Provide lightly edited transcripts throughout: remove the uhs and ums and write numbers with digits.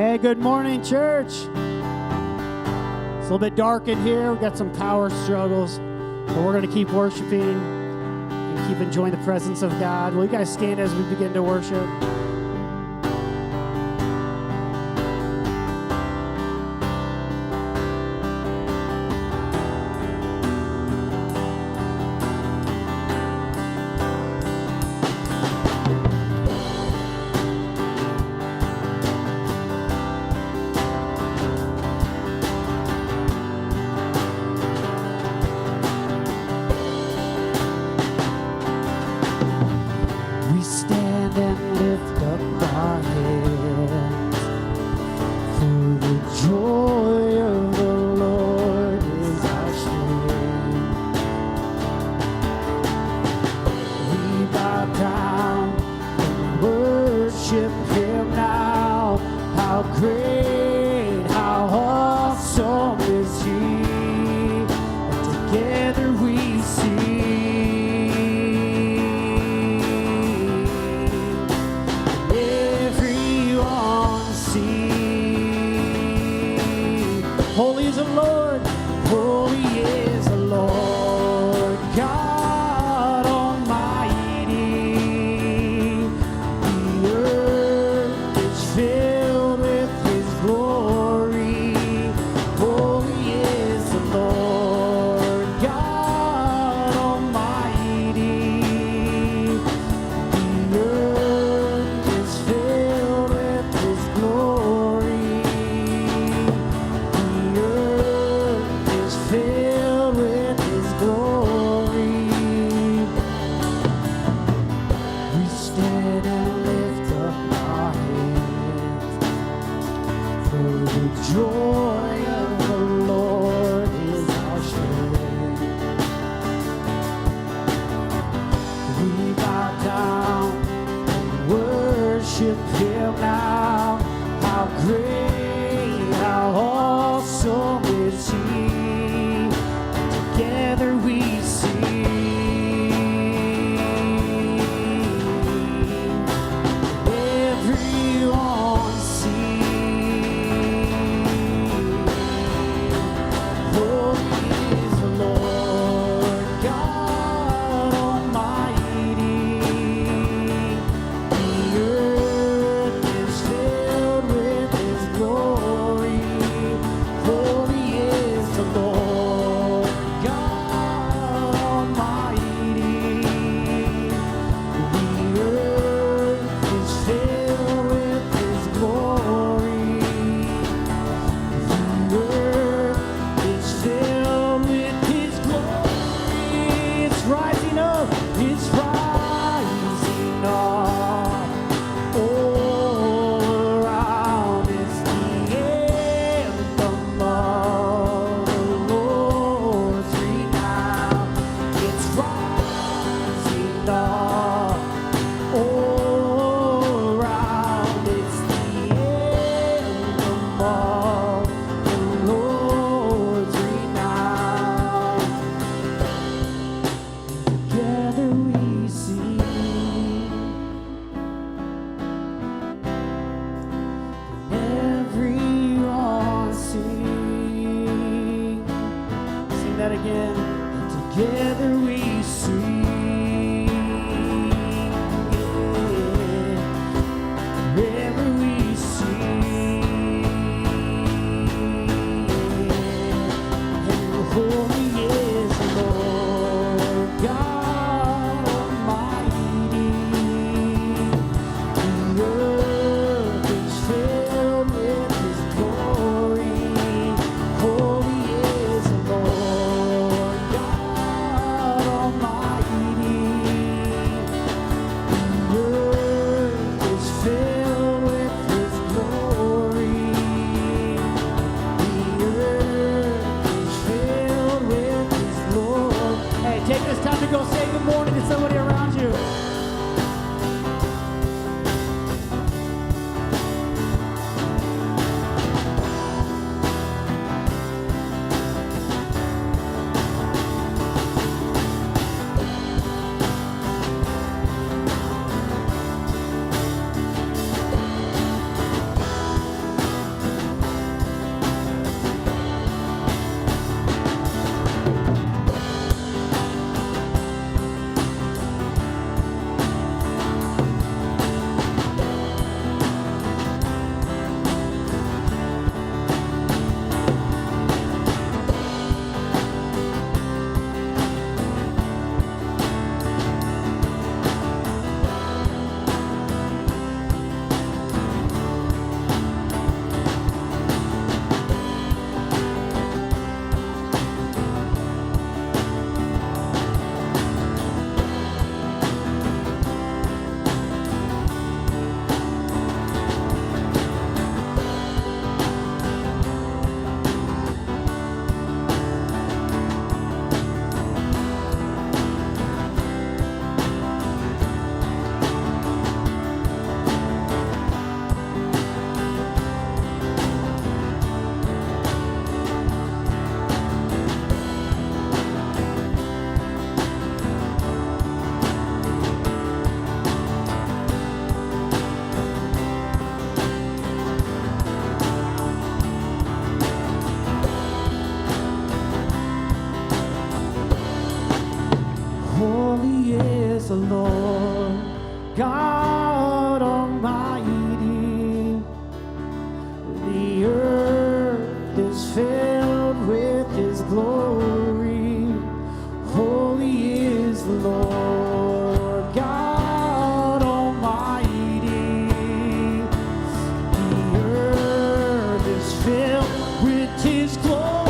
Hey, good morning, church. It's a little bit dark in here. We've got some power struggles, but we're going to keep worshiping and keep enjoying the presence of God. Will you guys stand as we begin to worship? the Lord, God Almighty. The earth is filled with His glory. Holy is the Lord, God Almighty. The earth is filled with His glory.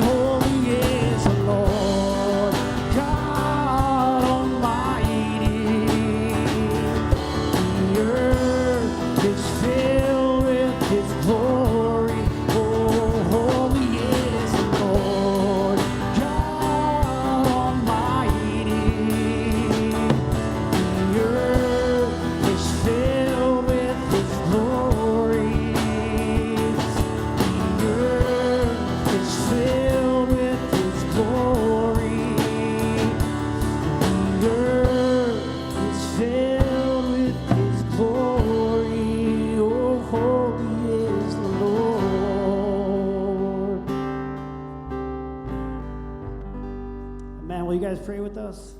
Holy is the Lord, God Almighty. The earth is filled with His glory. Oh, holy is the Lord, God Almighty. The earth is filled with His glory. The earth is filled with His glory. The earth is filled with His glory. Oh, holy is the Lord. Amen. Will you guys pray with us?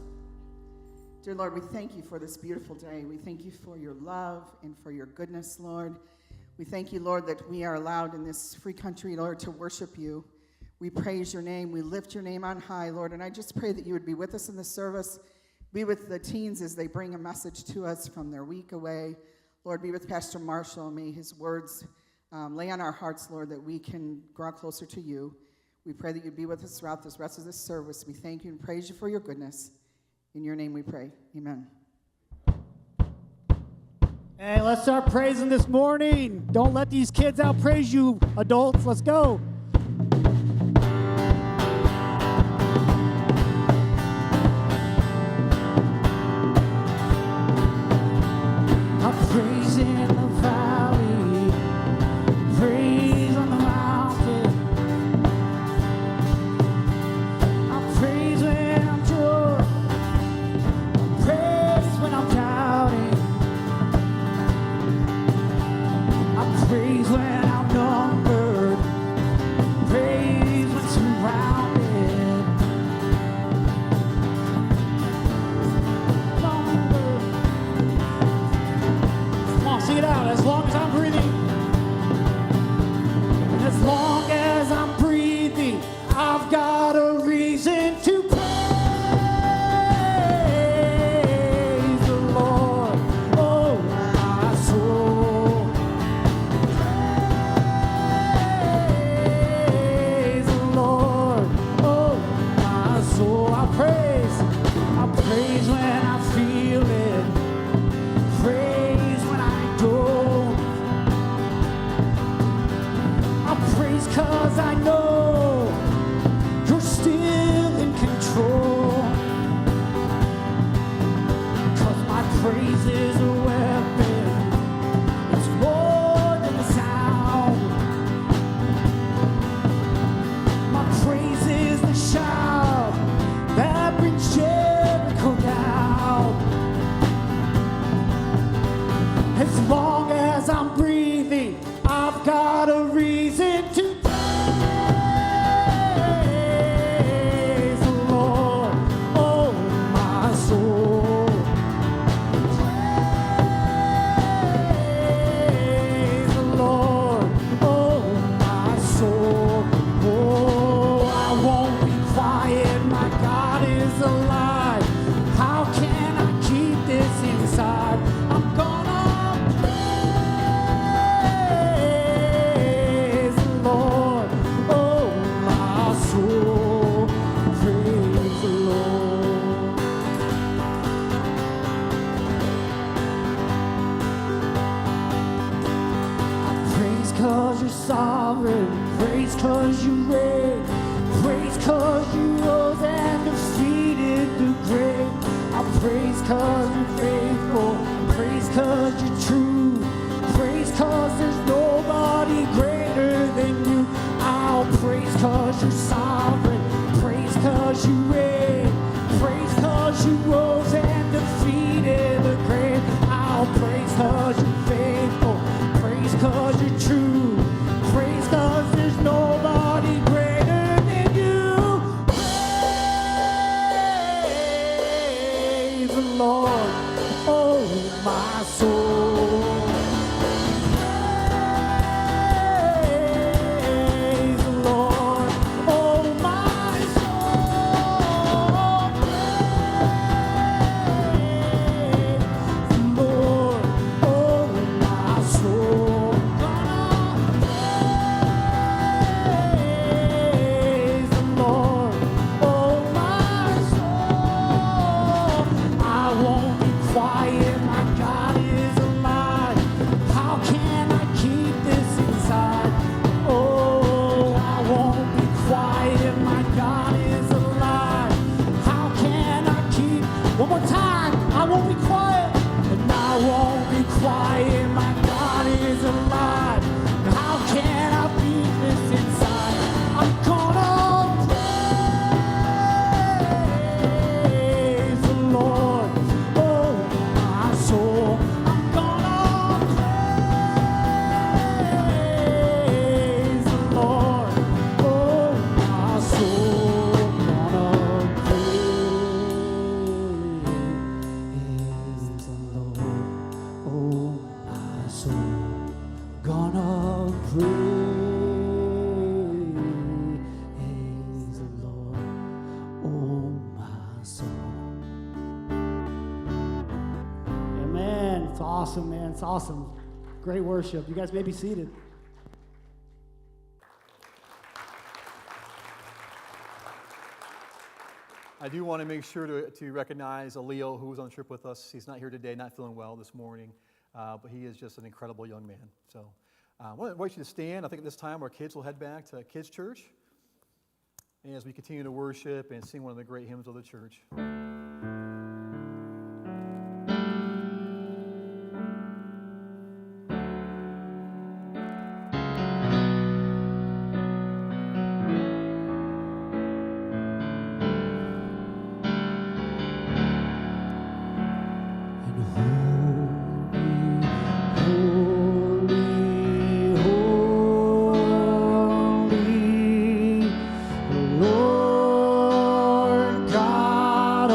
Dear Lord, we thank you for this beautiful day. We thank you for your love and for your goodness, Lord. We thank you, Lord, that we are allowed in this free country, Lord, to worship you. We praise your name. We lift your name on high, Lord. And I just pray that you would be with us in this service. Be with the teens as they bring a message to us from their week away. Lord, be with Pastor Marshall. May his words lay on our hearts, Lord, that we can draw closer to you. We pray that you'd be with us throughout this rest of this service. We thank you and praise you for your goodness. In your name we pray. Amen. Hey, let's start praising this morning. Don't let these kids outpraise you, adults. Let's go. I praise in the valley, praise on the mountain. I praise when I'm sure, praise when I'm doubting. I praise when I'm numbered, praise when surrounded. Numbered. Come on, sing it out. As long as I'm breathing, as long as I'm breathing, I've got a reason to praise the Lord. Oh, my soul. Praise the Lord. Oh, my soul. I praise when I feel it. Praise when I don't. I praise 'cause I know you're still in control. 'Cause my praise is a weapon. It's more than a sound. My praise is the shout that brings Jericho down. As long as I'm breathing, I've got a reason to praise the Lord. Oh, my soul. Praise the Lord. Oh, my soul. Oh, I won't be quiet. My God is alive. How can I keep this inside? I'm gonna praise the Lord. Oh, my soul. Praise the Lord. Praise 'cause you're sovereign. Praise 'cause you reign. Praise 'cause you rose and defeated the grave. I praise 'cause you're faithful. Praise 'cause you're true. Praise 'cause there's nobody greater than you. I'll praise 'cause you're sovereign. Praise 'cause you reign. Praise 'cause you rose and defeated the grave. I'll praise 'cause you're faithful. Praise 'cause you're true. Praise 'cause there's nobody greater than you. It's awesome, man. It's awesome. Great worship. You guys may be seated. I do want to make sure to recognize Leo, who was on the trip with us. He's not here today, not feeling well this morning, but he is just an incredible young man. So I want to invite you to stand. I think at this time our kids will head back to Kids Church as we continue to worship and sing one of the great hymns of the church. Lord God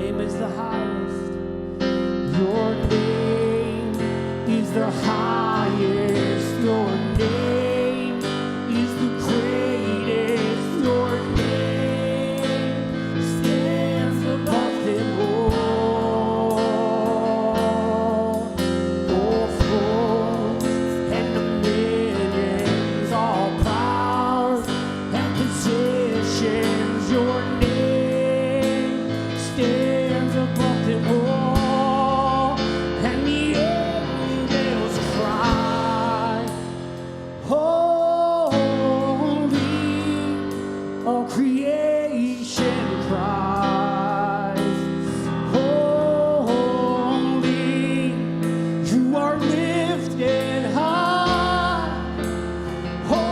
name is the highest. Your name is the highest. Your name is the greatest. Your name stands above them all. All thrones and dominions, all powers and positions. Your name stands above them all. And the angels cry, holy. All creation cries, holy. You are lifted high, holy,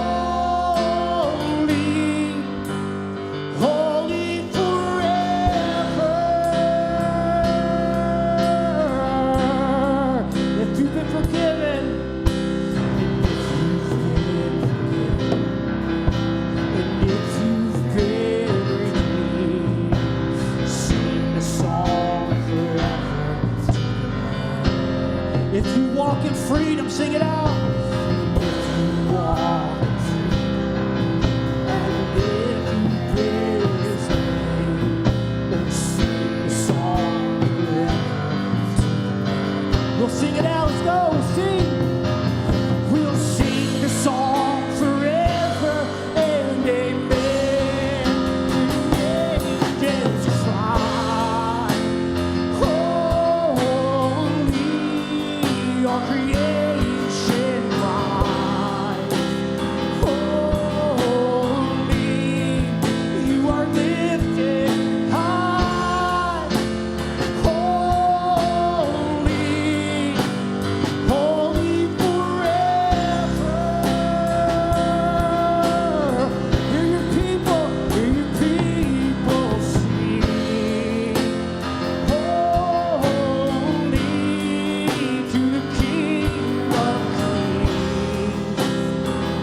holy forever. If you've been forgiven, and if you've been redeemed, sing the song forever to the Lord. If you walk in freedom, sing it out. If you walk in freedom, and if you bear His name, then sing the song forever to the Lord. We'll sing it out. Let's go. Sing. We'll sing the song forever and amen. The angels cry, holy. All creation cries, holy. You are lifted high, holy, holy forever. Hear your people sing. Holy to the King of Kings.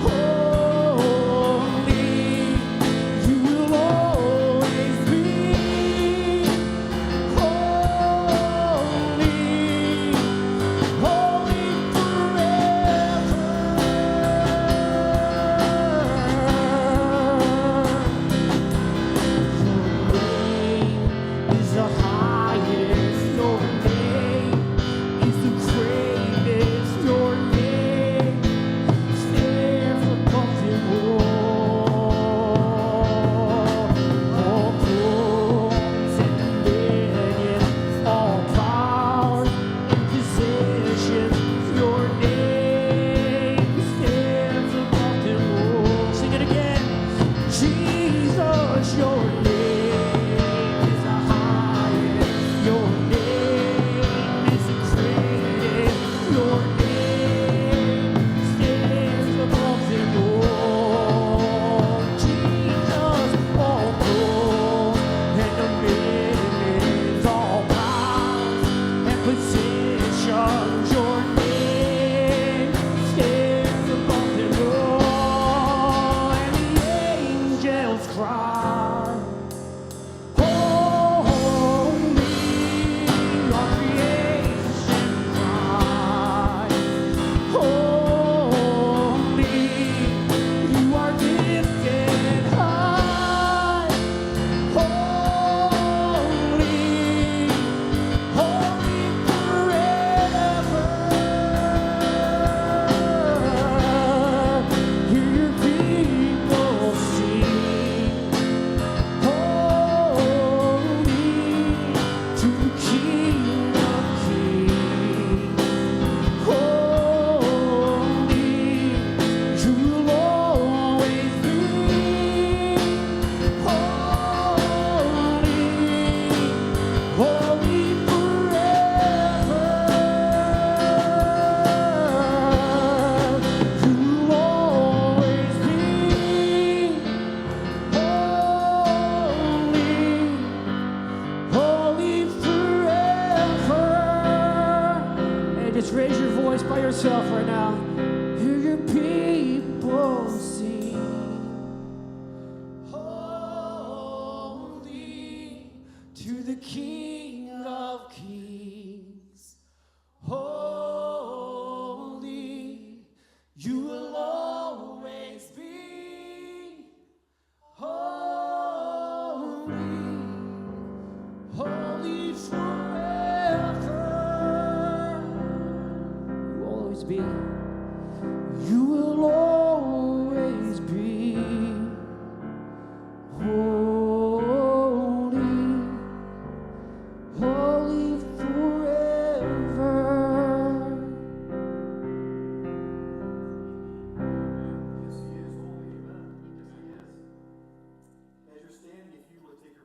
Holy, you will always be. Holy, holy Jesus, your name is the highest. Your name is the greatest. Your name stands above them all. Jesus, all thrones and dominions, all powers and positions. Your name stands above them all. And the angels cry, holy. All creation cries, holy. You are lifted high, holy, holy forever. Hear your people sing, holy to the King of Kings. Holy, you will always be. Holy, holy forever. You will always be. Holy, holy forever. And just raise your voice by yourself right now. Hear your people sing. Holy to the King of Kings. Holy, you will always be. Holy, holy forever. You will always be.